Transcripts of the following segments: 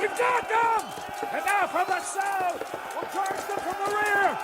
We've got them! And now from the south! We'll charge them from the rear!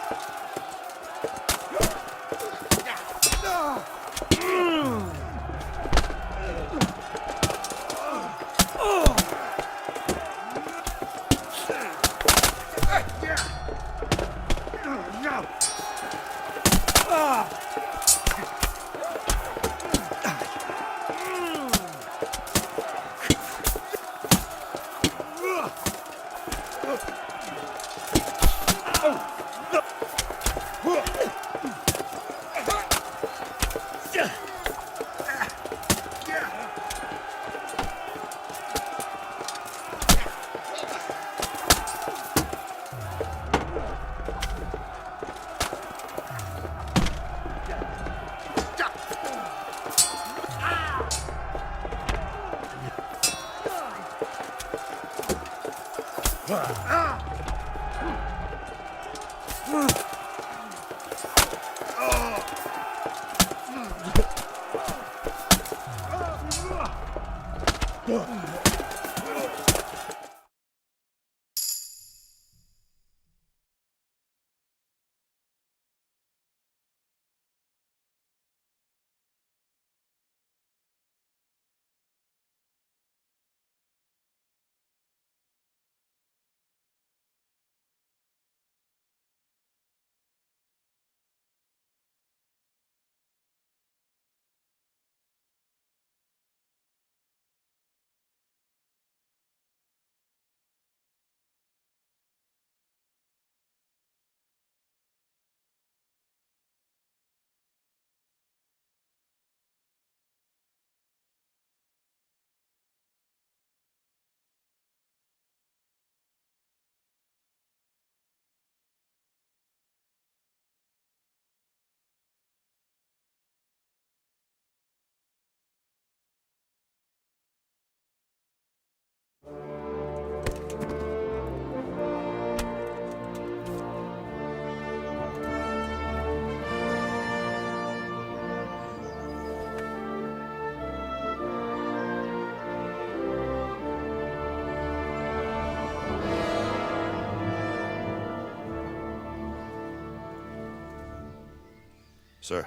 Sir,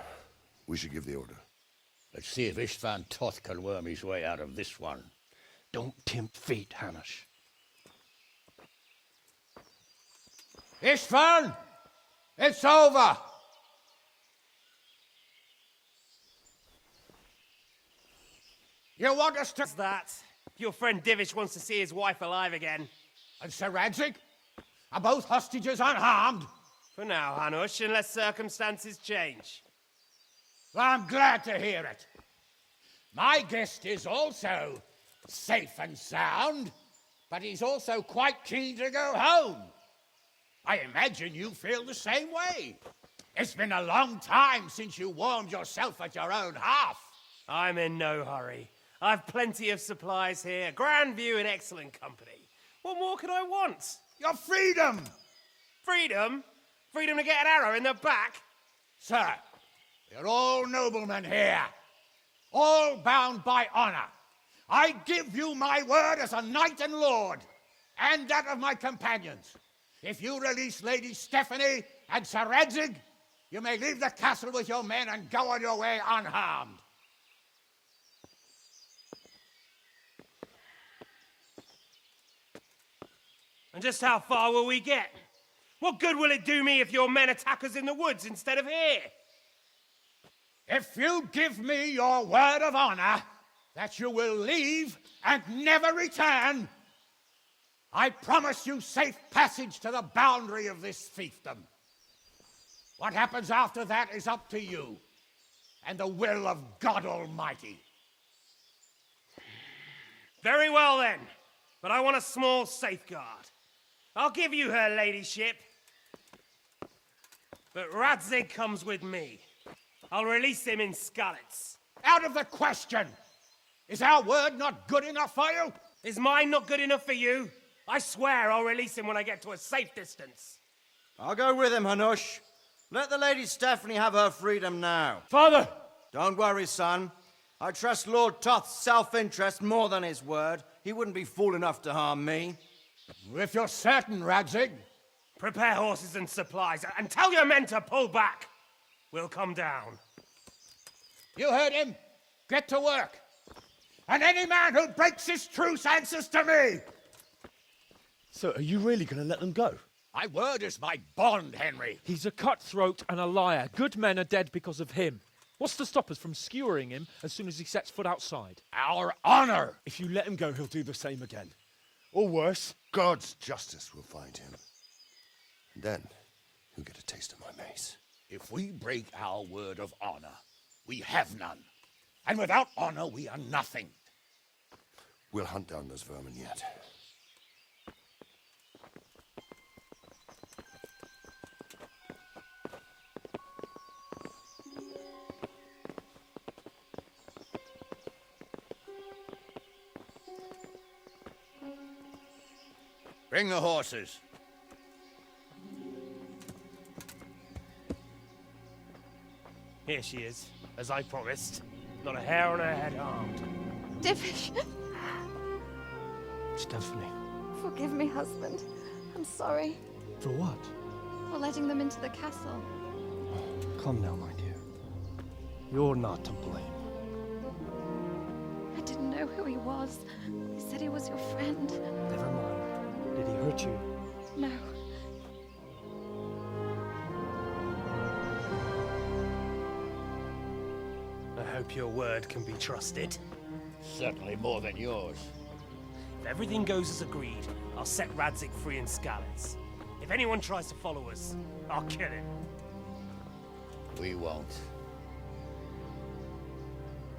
we should give the order. Let's see if Istvan Toth can worm his way out of this one. Don't tempt fate, Hamish. Istvan! It's over! You want us to... That. Your friend Divish wants to see his wife alive again. And Sir Radzig? Are both hostages unharmed? For now, Hanush, unless circumstances change. Well, I'm glad to hear it. My guest is also safe and sound, but he's also quite keen to go home. I imagine you feel the same way. It's been a long time since you warmed yourself at your own hearth. I'm in no hurry. I've plenty of supplies here, grand view and excellent company. What more could I want? Your freedom! Freedom? Freedom to get an arrow in the back? Sir, we're all noblemen here, all bound by honor. I give you my word as a knight and lord, and that of my companions. If you release Lady Stephanie and Sir Radzig, you may leave the castle with your men and go on your way unharmed. And just how far will we get? What good will it do me if your men attack us in the woods instead of here? If you give me your word of honor, that you will leave and never return, I promise you safe passage to the boundary of this fiefdom. What happens after that is up to you and the will of God Almighty. Very well then, but I want a small safeguard. I'll give you her ladyship. But Radzig comes with me. I'll release him in Skalitz. Out of the question! Is our word not good enough for you? Is mine not good enough for you? I swear I'll release him when I get to a safe distance. I'll go with him, Hanush. Let the Lady Stephanie have her freedom now. Father! Don't worry, son. I trust Lord Toth's self-interest more than his word. He wouldn't be fool enough to harm me. If you're certain, Radzig. Prepare horses and supplies, and tell your men to pull back. We'll come down. You heard him. Get to work. And any man who breaks his truce answers to me. So are you really going to let them go? My word is my bond, Henry. He's a cutthroat and a liar. Good men are dead because of him. What's to stop us from skewering him as soon as he sets foot outside? Our honor. If you let him go, he'll do the same again. Or worse. God's justice will find him. And then he'll get a taste of my mace. If we break our word of honor, we have none. And without honor, we are nothing. We'll hunt down those vermin yet. Bring the horses. Here she is, as I promised. Not a hair on her head harmed. Divish, Stephanie. forgive me, husband. I'm sorry For what? for letting them into the castle. Come now, my dear. You're not to blame. I didn't know who he was. He said he was your friend. Never mind. Did he hurt you? No. I hope your word can be trusted. Certainly more than yours. If everything goes as agreed, I'll set Radzig free in Skalitz. If anyone tries to follow us, I'll kill him. We won't.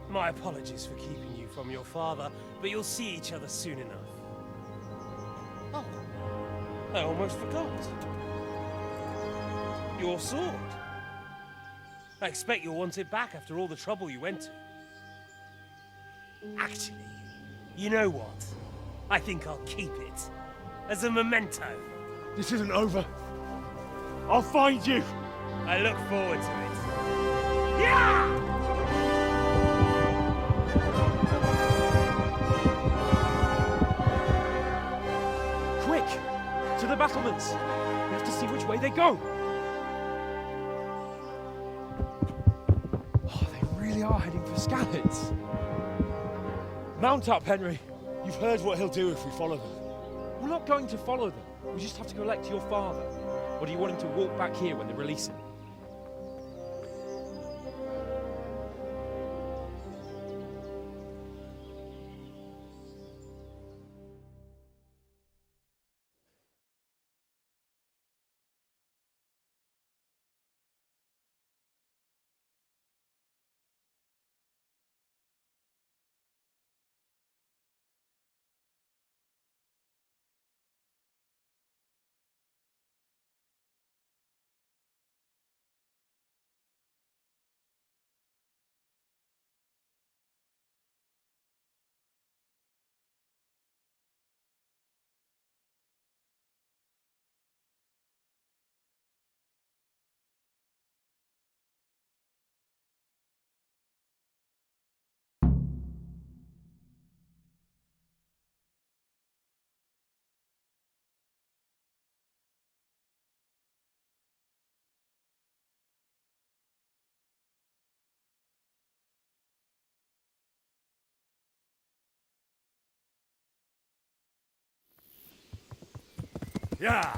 My apologies for keeping you from your father, but you'll see each other soon enough. Oh, I almost forgot. Your sword. I expect you'll want it back after all the trouble you went to. Actually, you know what? I think I'll keep it. As a memento. This isn't over. I'll find you. I look forward to it. Yeah! Quick! To the battlements. We have to see which way they go. Oh, they really are heading for Skalitz. Mount up, Henry. You've heard what he'll do if we follow them. We're not going to follow them. We just have to collect your father. Or do you want him to walk back here when they release him? Yeah.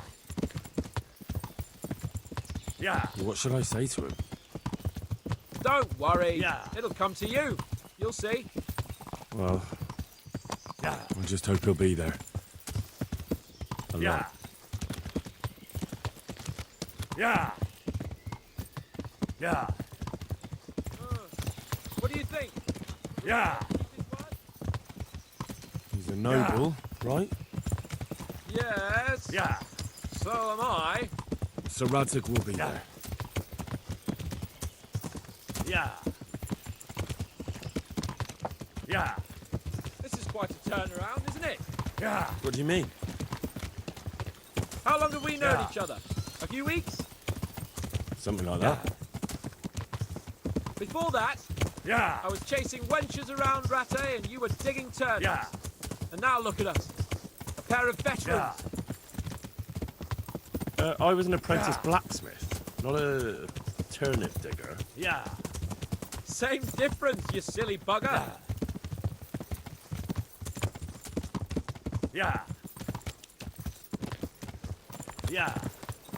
Yeah. What should I say to him? Don't worry. Yeah. It'll come to you. You'll see. Well, Yeah. I just hope he'll be there. A Yeah. lot. Yeah. Yeah. What do you think? Yeah. He's a noble, right? Yes. Yeah. So am I. Sir Radzig will be Yeah. there. Yeah. Yeah. This is quite a turnaround, isn't it? Yeah. What do you mean? How long have we known Yeah. each other? A few weeks? Something like Yeah. that. Before that, Yeah. I was chasing wenches around Rattay and you were digging turnips. Yeah. And now look at us. A pair of veterans. Yeah. I was an apprentice Yeah. blacksmith, not a turnip digger. Yeah. Same difference, you silly bugger. Yeah. Yeah.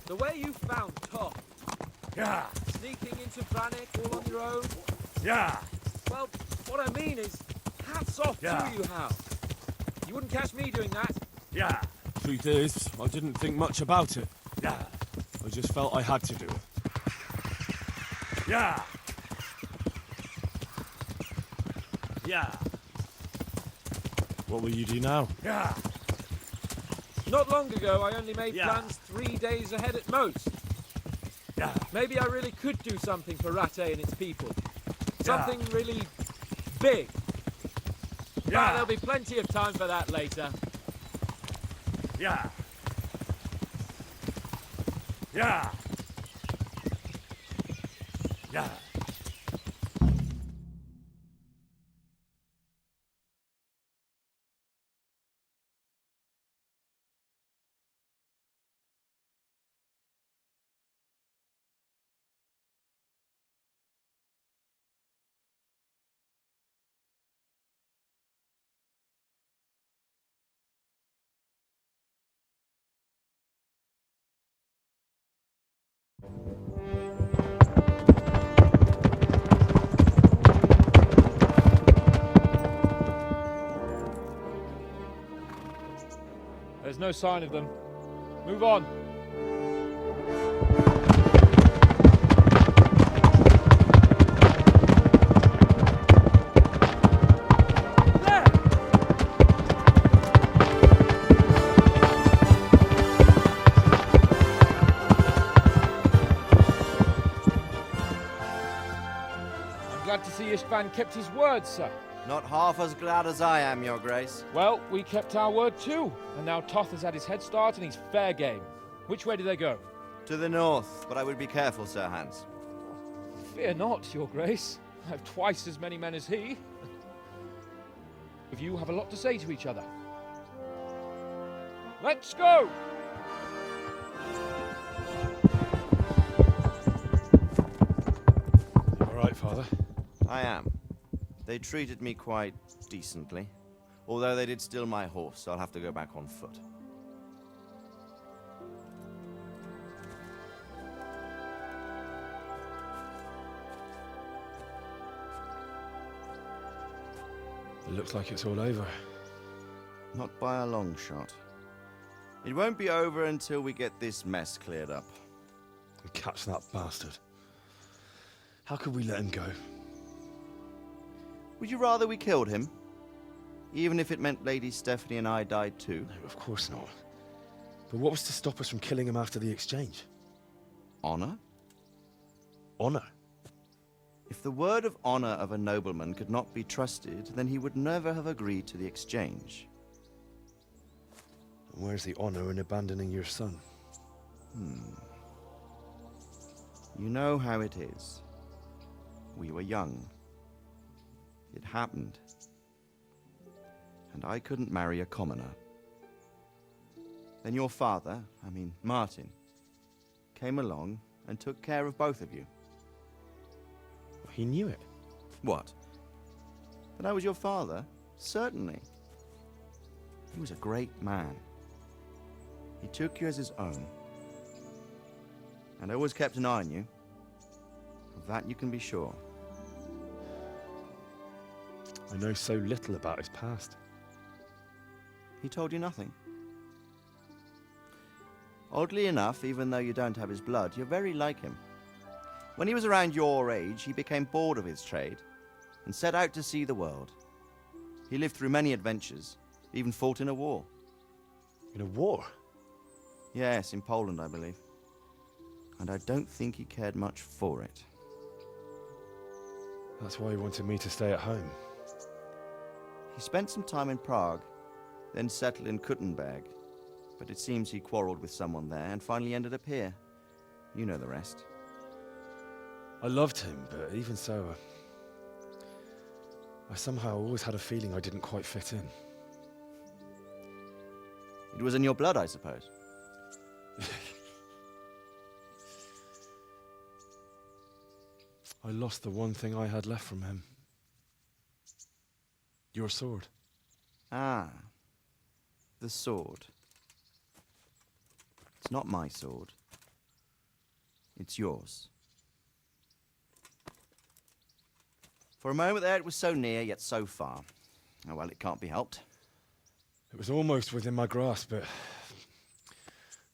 The way you found Tom, Yeah. sneaking into Brannick all on your own. Yeah. Well, what I mean is, hats off Yeah. to you, Hal. You wouldn't catch me doing that. Yeah. Truth is, I didn't think much about it. Yeah. I just felt I had to do it. Yeah. Yeah. What will you do now? Yeah. Not long ago, I only made Yeah. plans 3 days ahead at most. Yeah. Maybe I really could do something for Rattay and its people. Yeah. Something really big. But Yeah. there'll be plenty of time for that later. Yeah. Yeah. Yeah. There's no sign of them. Move on. I'm glad to see Istvan kept his word, sir. Not half as glad as I am, Your Grace. Well, we kept our word too. And now Toth has had his head start and he's fair game. Which way do they go? To the north, but I would be careful, Sir Hans. Fear not, Your Grace. I have twice as many men as he. If you have a lot to say to each other. Let's go! All right, Father. I am. They treated me quite decently. Although they did steal my horse, so I'll have to go back on foot. It looks like it's all over. Not by a long shot. It won't be over until we get this mess cleared up. And catch that bastard. How could we let him go? Would you rather we killed him? Even if it meant Lady Stephanie and I died too? No, of course not. But what was to stop us from killing him after the exchange? Honor? Honor. If the word of honor of a nobleman could not be trusted, then he would never have agreed to the exchange. And where's the honor in abandoning your son? You know how it is. We were young. It happened. And I couldn't marry a commoner. Then your father, Martin, came along and took care of both of you. He knew it. What? That I was your father? Certainly. He was a great man. He took you as his own. And always kept an eye on you. Of that you can be sure. I know so little about his past. He told you nothing? Oddly enough, even though you don't have his blood, you're very like him. When he was around your age, he became bored of his trade and set out to see the world. He lived through many adventures, even fought in a war. In a war? Yes, in Poland, I believe. And I don't think he cared much for it. That's why he wanted me to stay at home. He spent some time in Prague, then settled in Kuttenberg. But it seems he quarreled with someone there and finally ended up here. You know the rest. I loved him, but even so, I somehow always had a feeling I didn't quite fit in. It was in your blood, I suppose. I lost the one thing I had left from him. Your sword. Ah, the sword. It's not my sword. It's yours. For a moment there, it was so near, yet so far. Oh, well, it can't be helped. It was almost within my grasp, but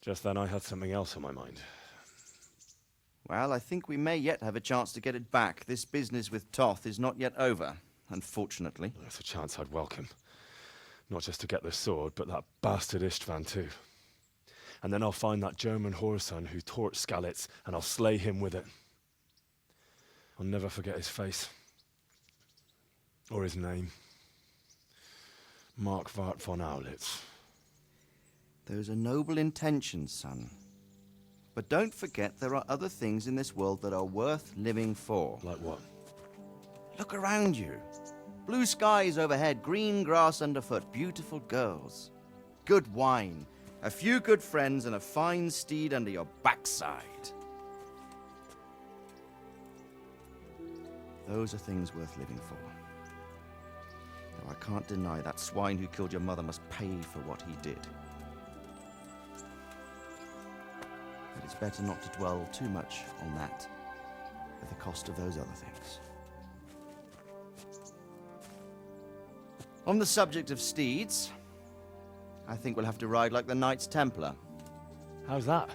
just then I had something else on my mind. Well, I think we may yet have a chance to get it back. This business with Toth is not yet over, unfortunately. That's a chance I'd welcome. Not just to get the sword, but that bastard Istvan too. And then I'll find that German whoreson who torched Skalitz, and I'll slay him with it. I'll never forget his face. Or his name. Mark Vart von Aulitz. Those are noble intentions, son. But don't forget there are other things in this world that are worth living for. Like what? Look around you. Blue skies overhead, green grass underfoot, beautiful girls. Good wine, a few good friends, and a fine steed under your backside. Those are things worth living for. Though I can't deny that swine who killed your mother must pay for what he did. But it's better not to dwell too much on that at the cost of those other things. On the subject of steeds, I think we'll have to ride like the Knights Templar. How's that?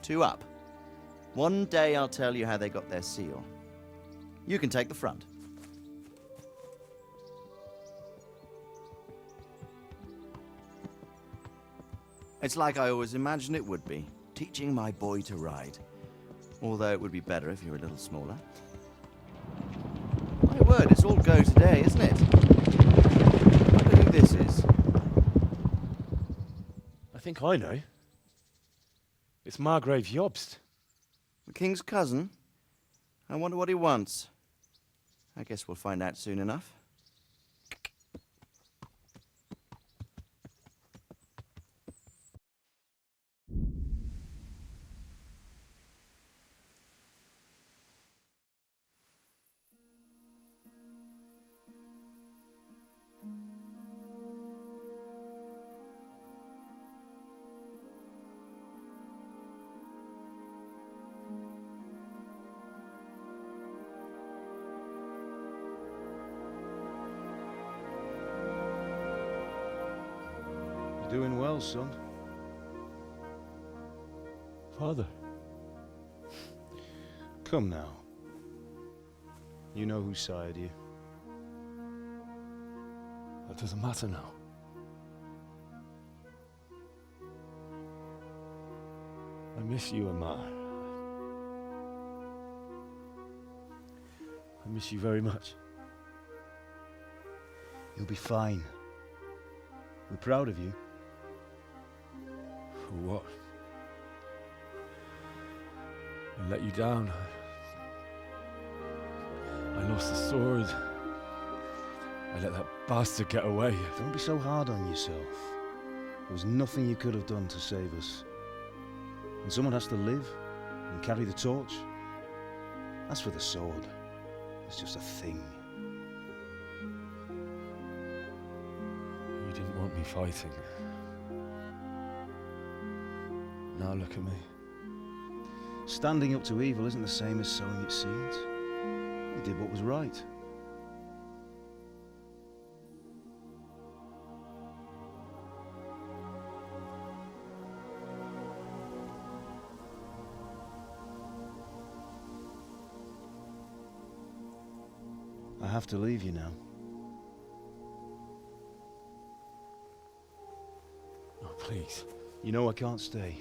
2 up. One day I'll tell you how they got their seal. You can take the front. It's like I always imagined it would be, teaching my boy to ride. Although it would be better if you were a little smaller. My word, it's all go today, isn't it? I wonder who this is. I think I know. It's Margrave Jobst. The king's cousin? I wonder what he wants. I guess we'll find out soon enough. Doing well, son. Father. Come now. You know who sired you. That doesn't matter now. I miss you, Amar. I miss you very much. You'll be fine. We're proud of you. For what? I let you down. I lost the sword. I let that bastard get away. Don't be so hard on yourself. There was nothing you could have done to save us. And someone has to live and carry the torch. As for the sword, it's just a thing. You didn't want me fighting. Now look at me. Standing up to evil isn't the same as sowing its seeds. You did what was right. have to leave you now. Oh, please. You know I can't stay.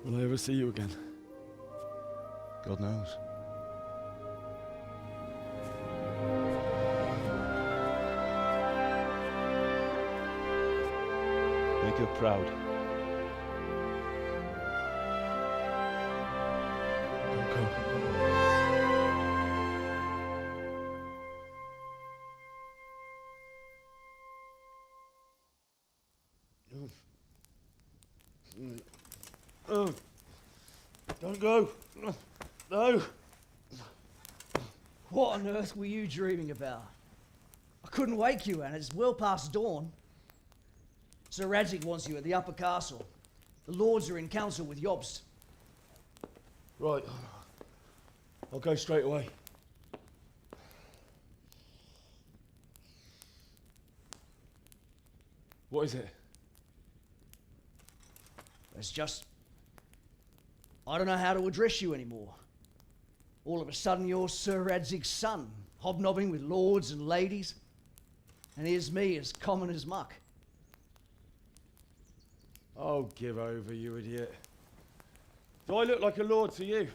Will I ever see you again? God knows. Make her proud. Don't go. Don't go. No. What on earth were you dreaming about? I couldn't wake you, and it's well past dawn. Sir Radzig wants you at the upper castle. The lords are in council with Jobst. Right. I'll go straight away. What is it? It's just... I don't know how to address you anymore. All of a sudden you're Sir Radzig's son, hobnobbing with lords and ladies. And here's me, as common as muck. Oh, give over, you idiot. Do I look like a lord to you?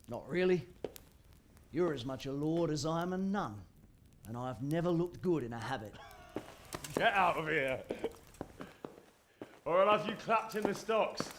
Not really. You're as much a lord as I am a nun. And I've never looked good in a habit. Get out of here! Or I'll have you clapped in the stocks.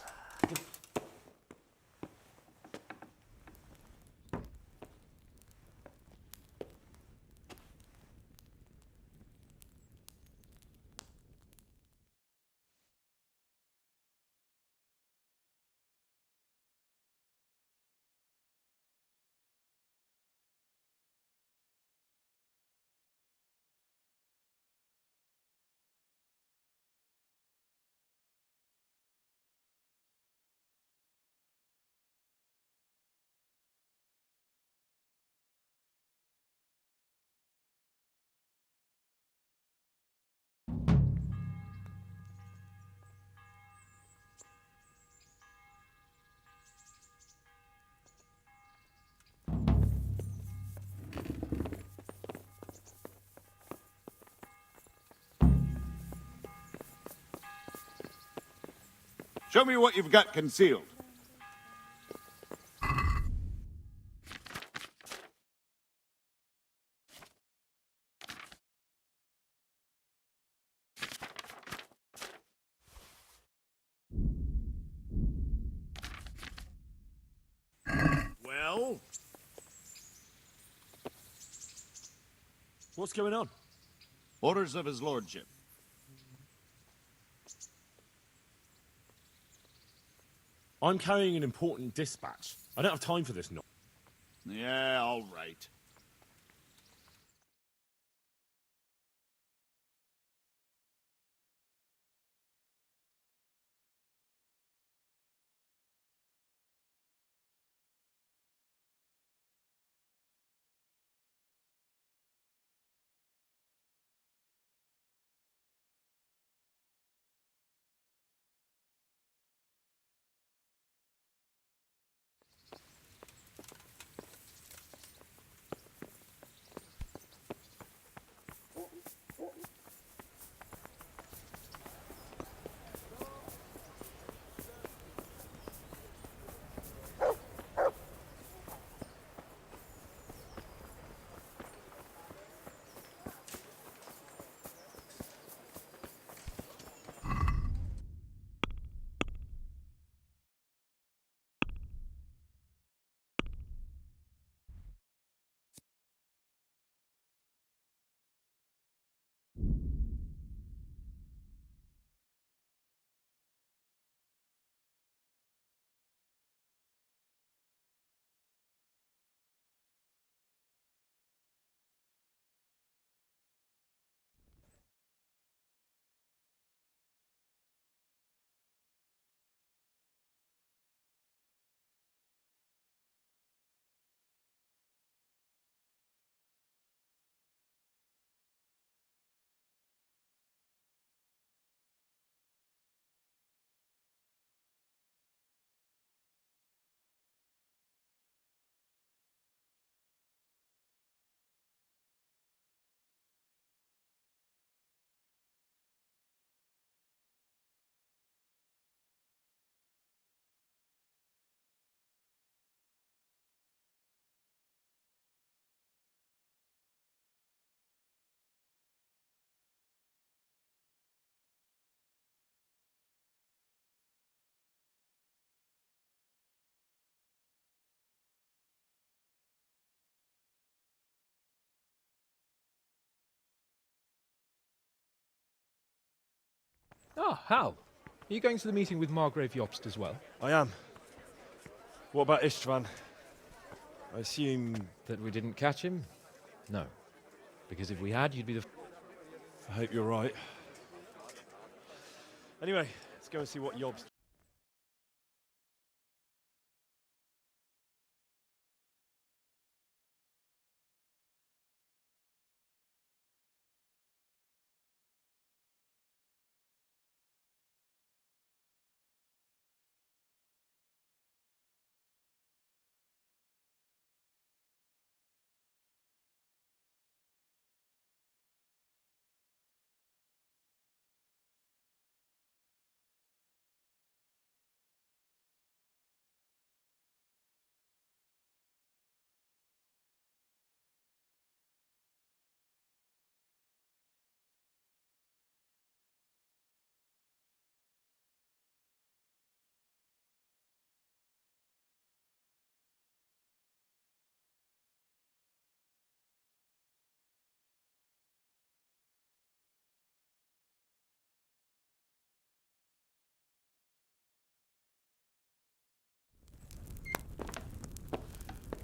Show me what you've got concealed. Well? What's going on? Orders of his lordship. I'm carrying an important dispatch. I don't have time for this no. Yeah, all right. Ah, Hal. Are you going to the meeting with Margrave Jobst as well? I am. What about Istvan? I assume... That we didn't catch him? No. Because if we had, you'd be the... I hope you're right. Anyway, let's go and see what Jobst...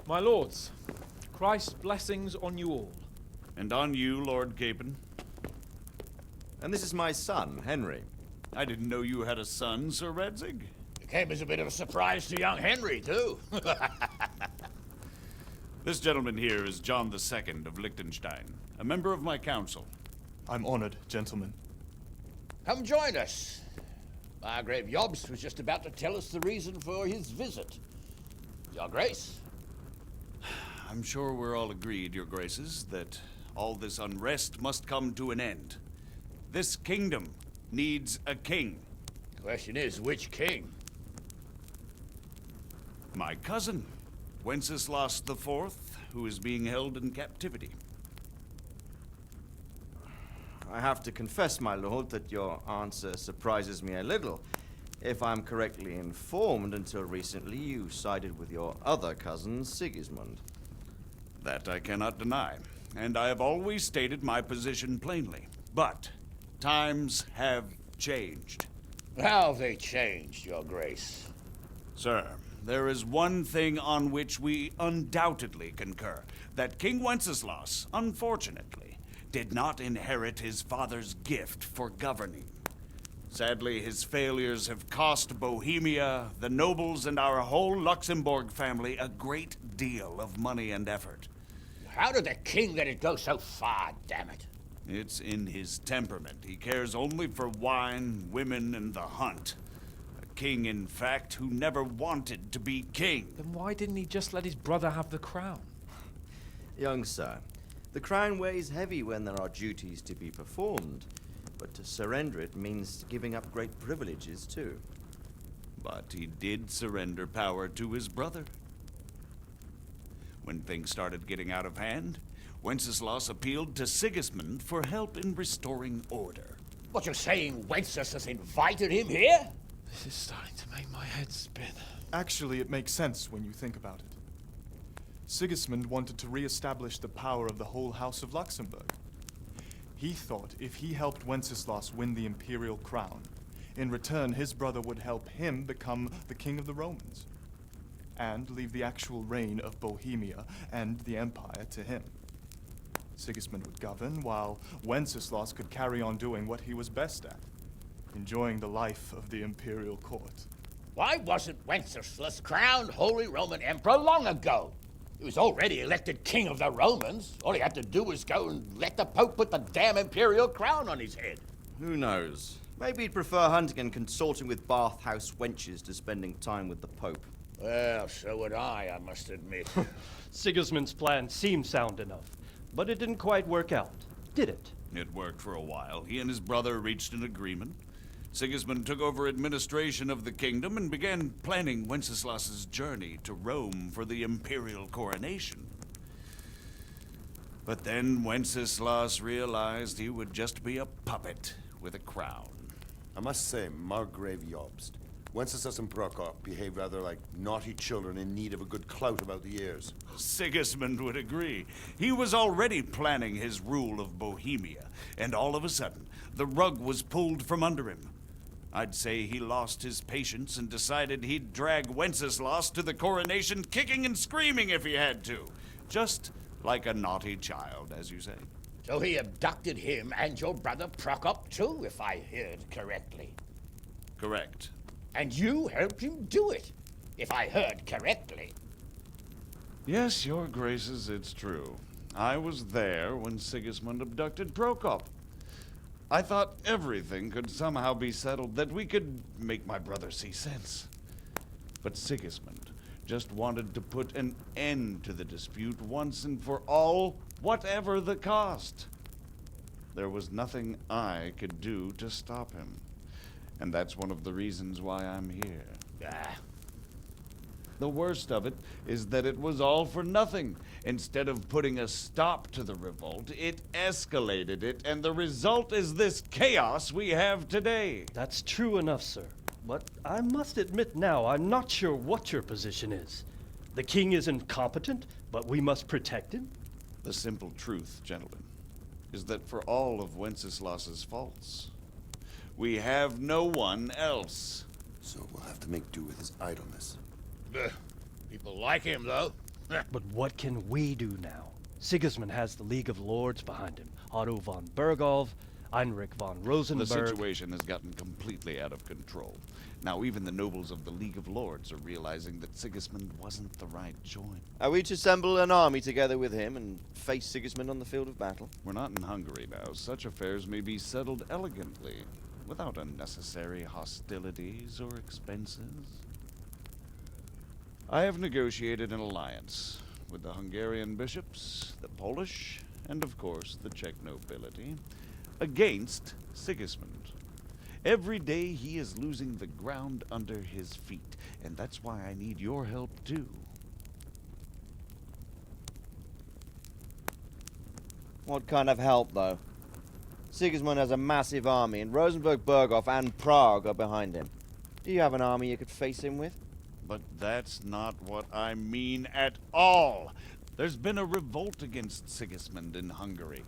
My lords, Christ's blessings on you all. And on you, Lord Capon. And this is my son, Henry. I didn't know you had a son, Sir Radzig. It came as a bit of a surprise to young Henry, too. This gentleman here is John II of Liechtenstein, a member of my council. I'm honored, gentlemen. Come join us. Margrave Jobst was just about to tell us the reason for his visit. Your Grace. I'm sure we're all agreed, Your Graces, that all this unrest must come to an end. This kingdom needs a king. The question is, which king? My cousin, Wenceslas IV, who is being held in captivity. I have to confess, my lord, that your answer surprises me a little. If I'm correctly informed, until recently you sided with your other cousin, Sigismund. That I cannot deny, and I have always stated my position plainly. But times have changed. How have they changed, Your Grace? Sir, there is one thing on which we undoubtedly concur. That King Wenceslas, unfortunately, did not inherit his father's gift for governing. Sadly, his failures have cost Bohemia, the nobles, and our whole Luxembourg family a great deal of money and effort. How did the king let it go so far, damn it? It's in his temperament. He cares only for wine, women, and the hunt. A king, in fact, who never wanted to be king. Then why didn't he just let his brother have the crown? Young sir, the crown weighs heavy when there are duties to be performed, but to surrender it means giving up great privileges, too. But he did surrender power to his brother. When things started getting out of hand, Wenceslas appealed to Sigismund for help in restoring order. What, you're saying Wenceslas has invited him here? This is starting to make my head spin. Actually, it makes sense when you think about it. Sigismund wanted to re-establish the power of the whole House of Luxembourg. He thought if he helped Wenceslas win the imperial crown, in return his brother would help him become the king of the Romans, and leave the actual reign of Bohemia and the empire to him. Sigismund would govern, while Wenceslas could carry on doing what he was best at, enjoying the life of the imperial court. Why wasn't Wenceslas crowned Holy Roman Emperor long ago? He was already elected king of the Romans. All he had to do was go and let the Pope put the damn imperial crown on his head. Who knows? Maybe he'd prefer hunting and consorting with bathhouse wenches to spending time with the Pope. Well, so would I must admit. Sigismund's plan seemed sound enough, but it didn't quite work out, did it? It worked for a while. He and his brother reached an agreement. Sigismund took over administration of the kingdom and began planning Wenceslas's journey to Rome for the imperial coronation. But then Wenceslas realized he would just be a puppet with a crown. I must say, Margrave Jobst, Wenceslas and Prokop behave rather like naughty children in need of a good clout about the ears. Sigismund would agree. He was already planning his rule of Bohemia, and all of a sudden, the rug was pulled from under him. I'd say he lost his patience and decided he'd drag Wenceslas to the coronation kicking and screaming if he had to. Just like a naughty child, as you say. So he abducted him and your brother Prokop too, if I heard correctly. Correct. And you helped him do it, if I heard correctly. Yes, your graces, it's true. I was there when Sigismund abducted Prokop. I thought everything could somehow be settled, that we could make my brother see sense. But Sigismund just wanted to put an end to the dispute once and for all, whatever the cost. There was nothing I could do to stop him. And that's one of the reasons why I'm here. The worst of it is that it was all for nothing. Instead of putting a stop to the revolt, it escalated it, and the result is this chaos we have today. That's true enough, sir. But I must admit now, I'm not sure what your position is. The king is incompetent, but we must protect him? The simple truth, gentlemen, is that for all of Wenceslas's faults, we have no one else. So we'll have to make do with his idleness. People like him, though. But what can we do now? Sigismund has the League of Lords behind him. Otto von Bergholf, Heinrich von Rosenberg. The situation has gotten completely out of control. Now even the nobles of the League of Lords are realizing that Sigismund wasn't the right choice. Are we to assemble an army together with him and face Sigismund on the field of battle? We're not in Hungary now. Such affairs may be settled elegantly, without unnecessary hostilities or expenses. I have negotiated an alliance with the Hungarian bishops, the Polish, and of course the Czech nobility, against Sigismund. Every day he is losing the ground under his feet, and that's why I need your help too. What kind of help, though? Sigismund has a massive army, and Rosenberg, Berghof, and Prague are behind him. Do you have an army you could face him with? But that's not what I mean at all. There's been a revolt against Sigismund in Hungary,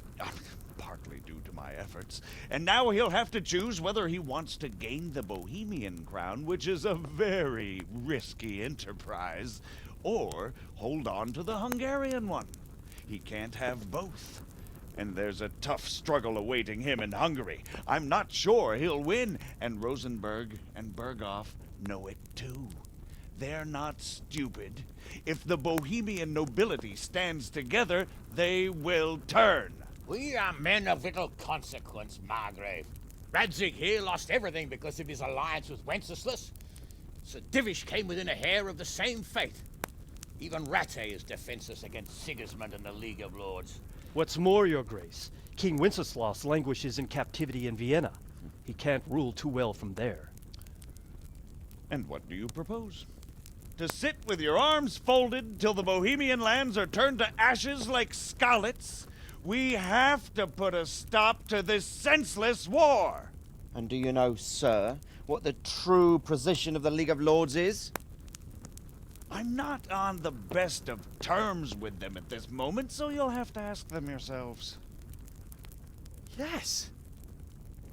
partly due to my efforts, and now he'll have to choose whether he wants to gain the Bohemian crown, which is a very risky enterprise, or hold on to the Hungarian one. He can't have both. And there's a tough struggle awaiting him in Hungary. I'm not sure he'll win, and Rosenberg and Berghof know it too. They're not stupid. If the Bohemian nobility stands together, they will turn. We are men of little consequence, Margrave. Radzig here lost everything because of his alliance with Wenceslas. Sir Divish came within a hair of the same fate. Even Rattay is defenseless against Sigismund and the League of Lords. What's more, your grace, King Wenceslas languishes in captivity in Vienna. He can't rule too well from there. And what do you propose? To sit with your arms folded till the Bohemian lands are turned to ashes like Skalitz? We have to put a stop to this senseless war. And do you know, sir, what the true position of the League of Lords is? I'm not on the best of terms with them at this moment, so you'll have to ask them yourselves. Yes.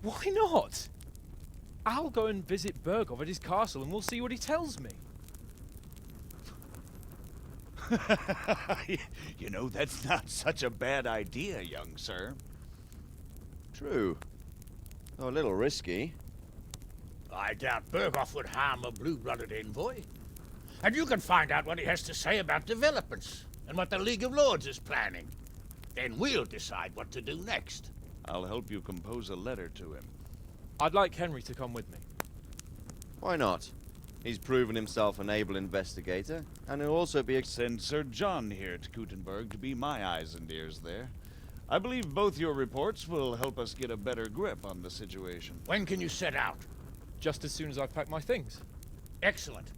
Why not? I'll go and visit Berghof at his castle and we'll see what he tells me. You know, that's not such a bad idea, young sir. True. Though a little risky. I doubt Berghof would harm a blue-blooded envoy. And you can find out what he has to say about developments and what the League of Lords is planning. Then we'll decide what to do next. I'll help you compose a letter to him. I'd like Henry to come with me. Why not? He's proven himself an able investigator, and he'll also be Send Sir John here to Kuttenberg to be my eyes and ears there. I believe both your reports will help us get a better grip on the situation. When can you set out? Just as soon as I've packed my things. Excellent.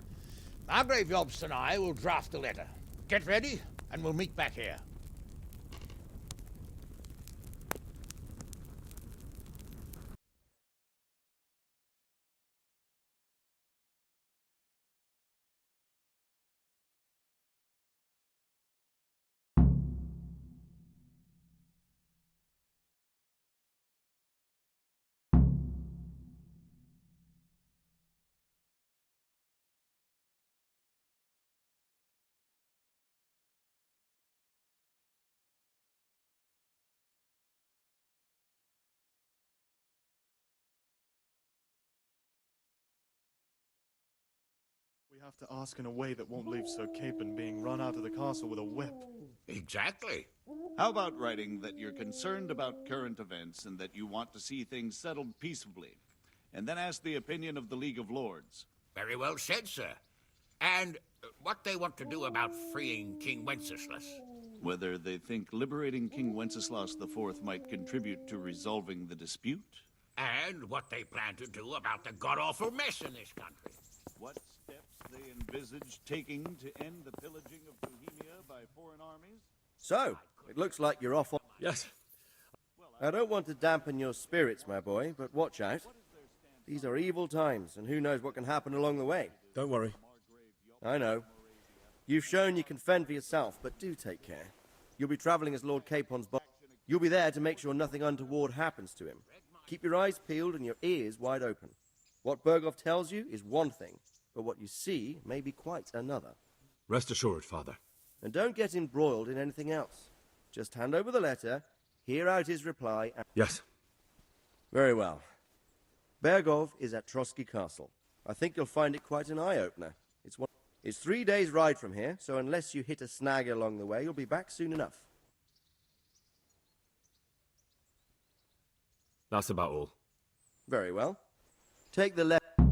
Margrave Jobst and I will draft the letter. Get ready, and we'll meet back here. have to ask in a way that won't leave Sir Capon being run out of the castle with a whip. Exactly. How about writing that you're concerned about current events and that you want to see things settled peaceably, and then ask the opinion of the League of Lords? Very well said, sir. And what they want to do about freeing King Wenceslas. Whether they think liberating King Wenceslas IV might contribute to resolving the dispute? And what they plan to do about the god-awful mess in this country. What steps they envisage taking to end the pillaging of Bohemia by foreign armies? So, it looks like you're off on... Yes. I don't want to dampen your spirits, my boy, but watch out. These are evil times, and who knows what can happen along the way. Don't worry. I know. You've shown you can fend for yourself, but do take care. You'll be travelling as Lord Capon's boss. You'll be there to make sure nothing untoward happens to him. Keep your eyes peeled and your ears wide open. What Berghoff tells you is one thing, but what you see may be quite another. Rest assured, Father. And don't get embroiled in anything else. Just hand over the letter, hear out his reply, and... Yes. Very well. Berghoff is at Trotsky Castle. I think you'll find it quite an eye-opener. It's 3 days' ride from here, so unless you hit a snag along the way, you'll be back soon enough. That's about all. Very well. Take the left. I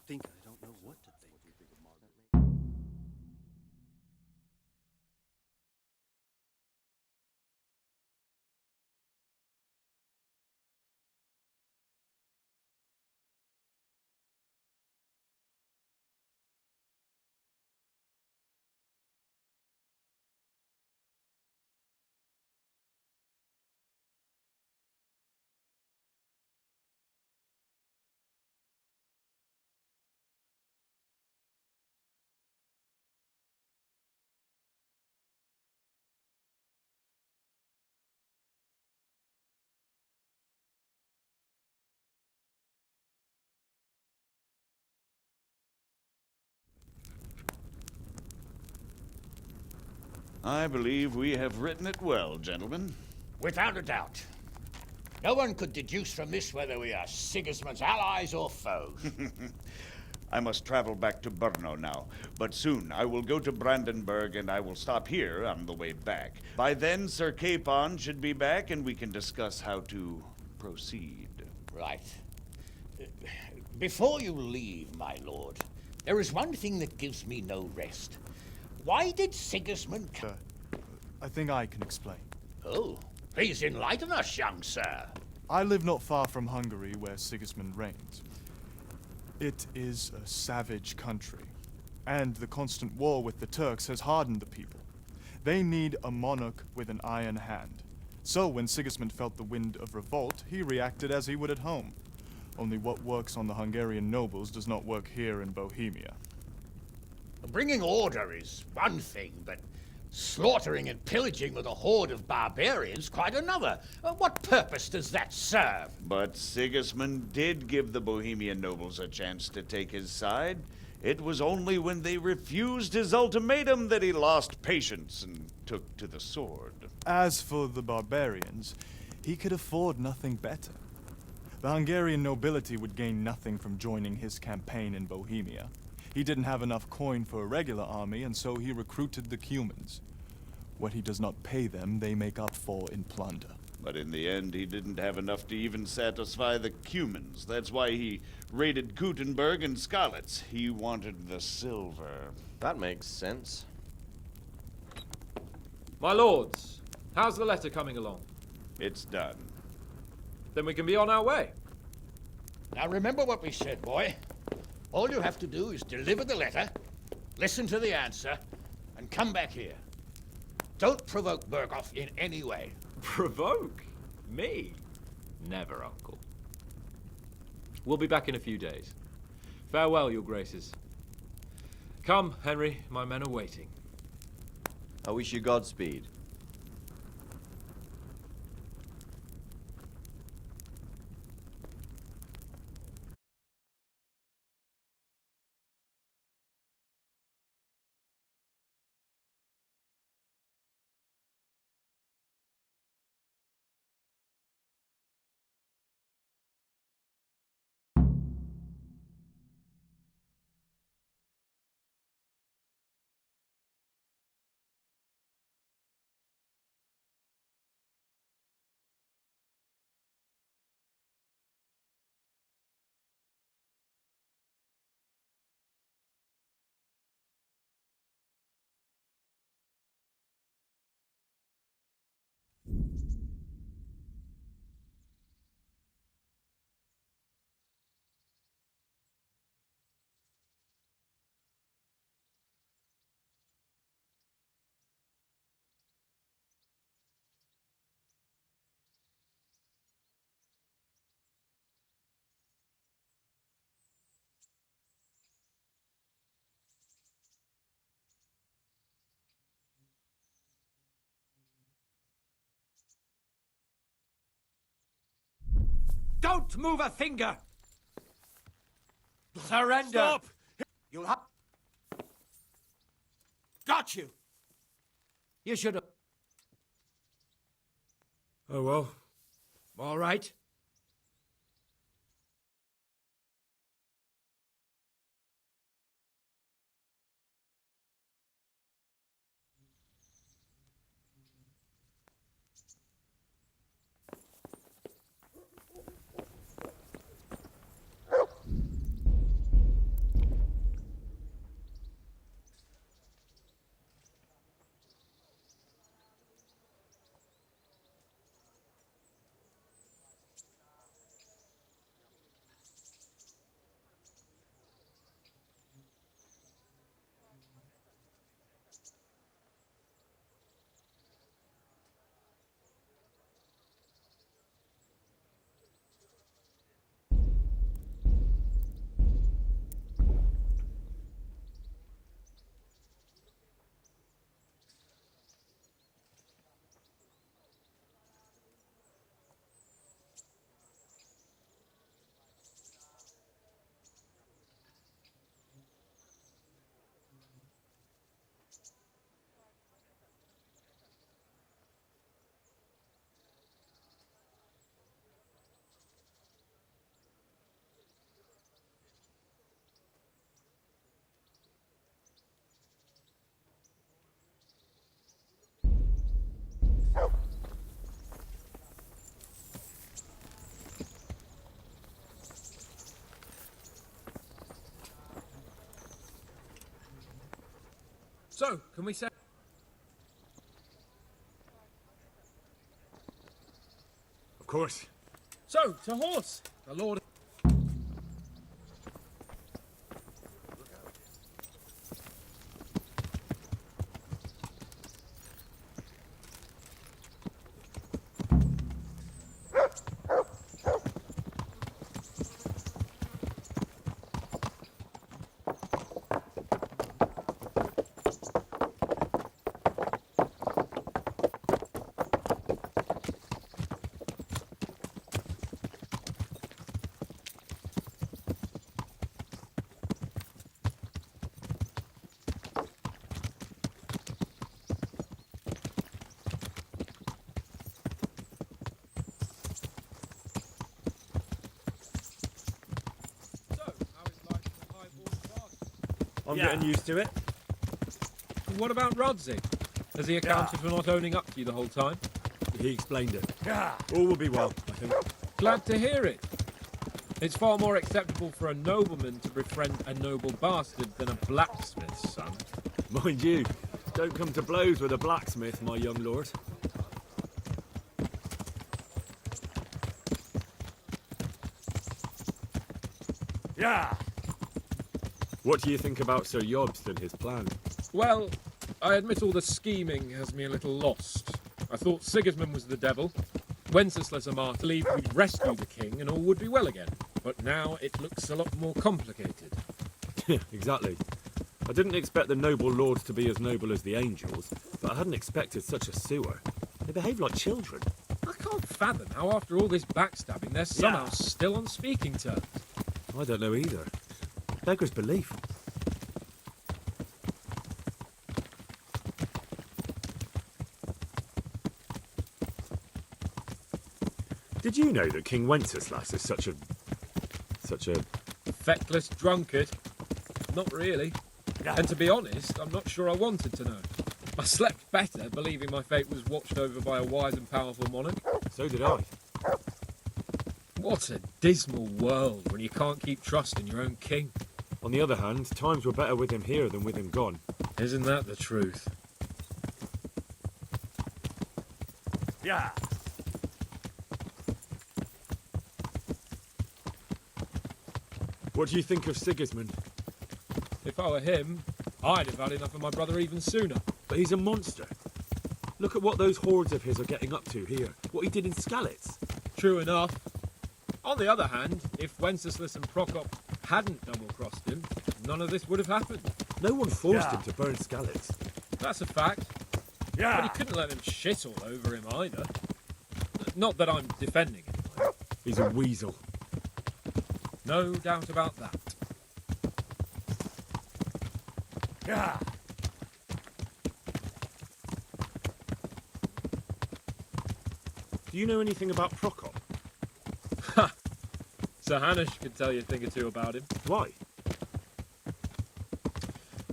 think I don't know what to think. I believe we have written it well, gentlemen. Without a doubt. No one could deduce from this whether we are Sigismund's allies or foes. I must travel back to Brno now, but soon I will go to Brandenburg and I will stop here on the way back. By then, Sir Capon should be back and we can discuss how to proceed. Right. Before you leave, my lord, there is one thing that gives me no rest. Why did Sigismund... I think I can explain. Oh, please enlighten us, young sir. I live not far from Hungary, where Sigismund reigns. It is a savage country, and the constant war with the Turks has hardened the people. They need a monarch with an iron hand. So when Sigismund felt the wind of revolt, he reacted as he would at home. Only what works on the Hungarian nobles does not work here in Bohemia. Bringing order is one thing, but slaughtering and pillaging with a horde of barbarians quite another. What purpose does that serve? But Sigismund did give the Bohemian nobles a chance to take his side. It was only when they refused his ultimatum that he lost patience and took to the sword. As for the barbarians, he could afford nothing better. The Hungarian nobility would gain nothing from joining his campaign in Bohemia. He didn't have enough coin for a regular army, and so he recruited the Cumans. What he does not pay them, they make up for in plunder. But in the end, he didn't have enough to even satisfy the Cumans. That's why he raided Gutenberg and Skalitz. He wanted the silver. That makes sense. My lords, how's the letter coming along? It's done. Then we can be on our way. Now remember what we said, boy. All you have to do is deliver the letter, listen to the answer, and come back here. Don't provoke Berghoff in any way. Provoke? Me? Never, Uncle. We'll be back in a few days. Farewell, your graces. Come, Henry, my men are waiting. I wish you Godspeed. Don't move a finger! Surrender! Stop! You'll have... Got you! You should have... Oh, well. All right. So, can we say... Of course. So, to horse! The Lord... I'm getting used to it. What about Rodsey? Has he accounted for not owning up to you the whole time? He explained it. All will be well, I think. Glad to hear it. It's far more acceptable for a nobleman to befriend a noble bastard than a blacksmith's son. Mind you, don't come to blows with a blacksmith, my young lord. Yeah! What do you think about Sir Jobst and his plan? Well, I admit all the scheming has me a little lost. I thought Sigismund was the devil, Wenceslas a martyr, believed we'd rescue the king and all would be well again. But now it looks a lot more complicated. Yeah, exactly. I didn't expect the noble lords to be as noble as the angels, but I hadn't expected such a sewer. They behave like children. I can't fathom how after all this backstabbing they're somehow still on speaking terms. I don't know either. Beggar's belief. Did you know that King Wenceslas is such a... Feckless drunkard? Not really. And to be honest, I'm not sure I wanted to know. I slept better believing my fate was watched over by a wise and powerful monarch. So did I. What a dismal world when you can't keep trust in your own king. On the other hand, times were better with him here than with him gone. Isn't that the truth? Yeah! What do you think of Sigismund? If I were him, I'd have had enough of my brother even sooner. But he's a monster. Look at what those hordes of his are getting up to here. What he did in Skalitz. True enough. On the other hand, if Wenceslas and Prokop hadn't double-crossed him, none of this would have happened. No one forced him to burn Skalitz. That's a fact. But he couldn't let them shit all over him either. Not that I'm defending him. He's a weasel. No doubt about that. Yeah. Do you know anything about Prokop? Ha! Sir Hanush could tell you a thing or two about him. Why?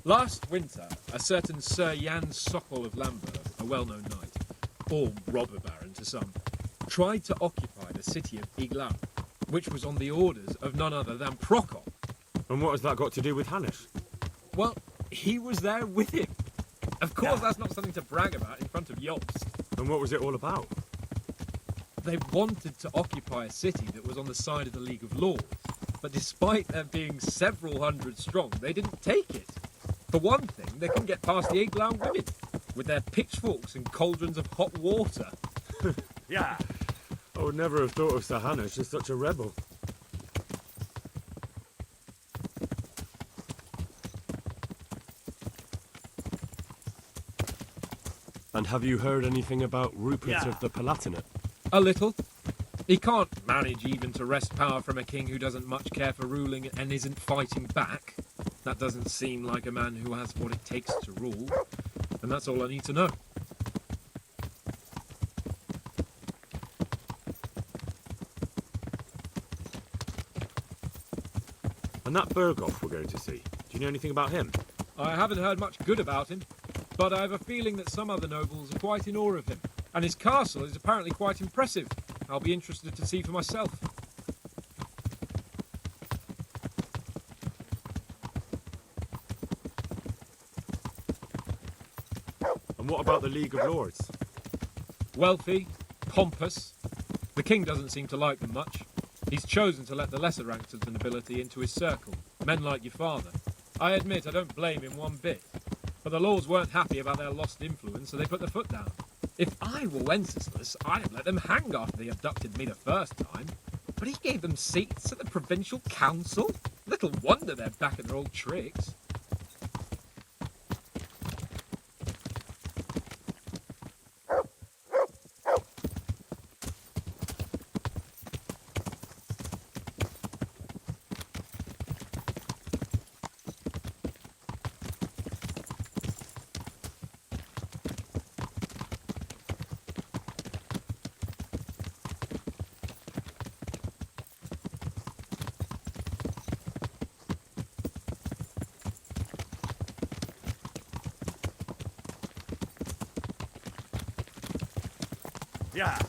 Last winter, a certain Sir Jan Sokol of Lamberg, a well-known knight, or robber baron to some, tried to occupy the city of Iglau, which was on the orders of none other than Prokop. And what has that got to do with Hanush? Well, he was there with him. Of course, that's not something to brag about in front of Jobst. And what was it all about? They wanted to occupy a city that was on the side of the League of Lords, but despite there being several hundred strong, they didn't take it. For one thing, they couldn't get past the Iglau women, with their pitchforks and cauldrons of hot water. Yeah. I would never have thought of Sir Hanush as such a rebel. And have you heard anything about Rupert of the Palatinate? A little. He can't manage even to wrest power from a king who doesn't much care for ruling and isn't fighting back. That doesn't seem like a man who has what it takes to rule. And that's all I need to know. And that Berghoff we're going to see, do you know anything about him? I haven't heard much good about him, but I have a feeling that some other nobles are quite in awe of him. And his castle is apparently quite impressive. I'll be interested to see for myself. And what about the League of Lords? Wealthy, pompous. The king doesn't seem to like them much. He's chosen to let the lesser ranks of the nobility into his circle, men like your father. I admit I don't blame him one bit, but the lords weren't happy about their lost influence, so they put their foot down. If I were Wenceslas, I'd have let them hang after they abducted me the first time, but he gave them seats at the provincial council. Little wonder they're back at their old tricks. Yeah.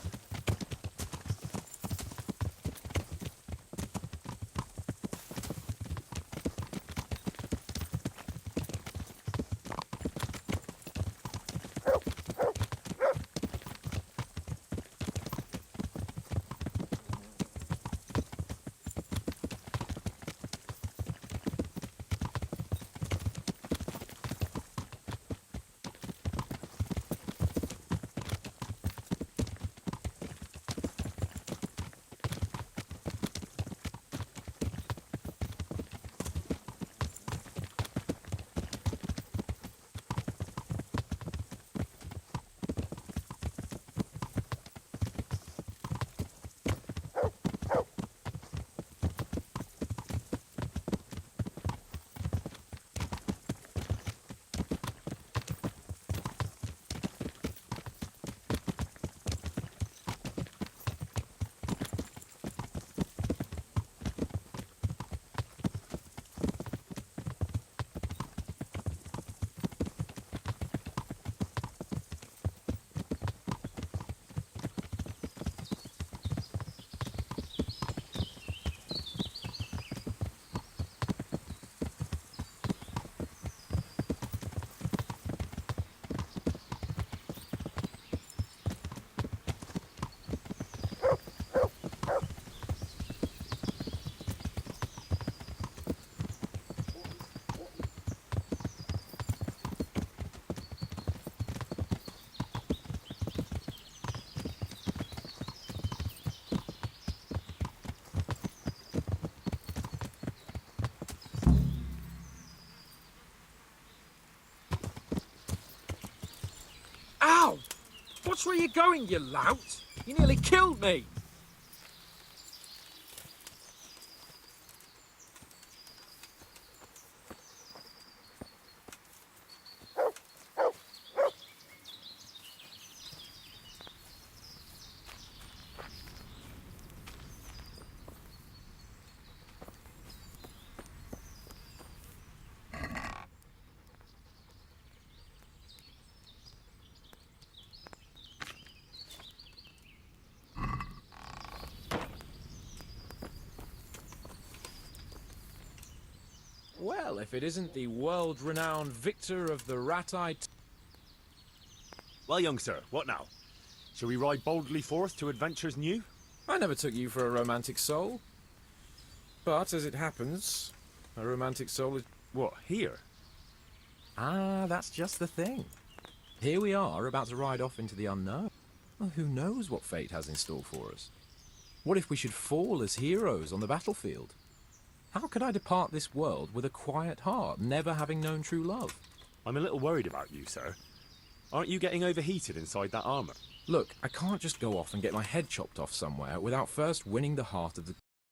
Ow! Watch where you're going, you lout! You nearly killed me! Well, if it isn't the world-renowned victor of the Rat-Eye... Well, young sir, what now? Shall we ride boldly forth to adventures new? I never took you for a romantic soul. But, as it happens, a romantic soul is... What, here? Ah, that's just the thing. Here we are, about to ride off into the unknown. Well, who knows what fate has in store for us? What if we should fall as heroes on the battlefield? How could I depart this world with a quiet heart, never having known true love? I'm a little worried about you, sir. Aren't you getting overheated inside that armor? Look, I can't just go off and get my head chopped off somewhere without first winning the heart of the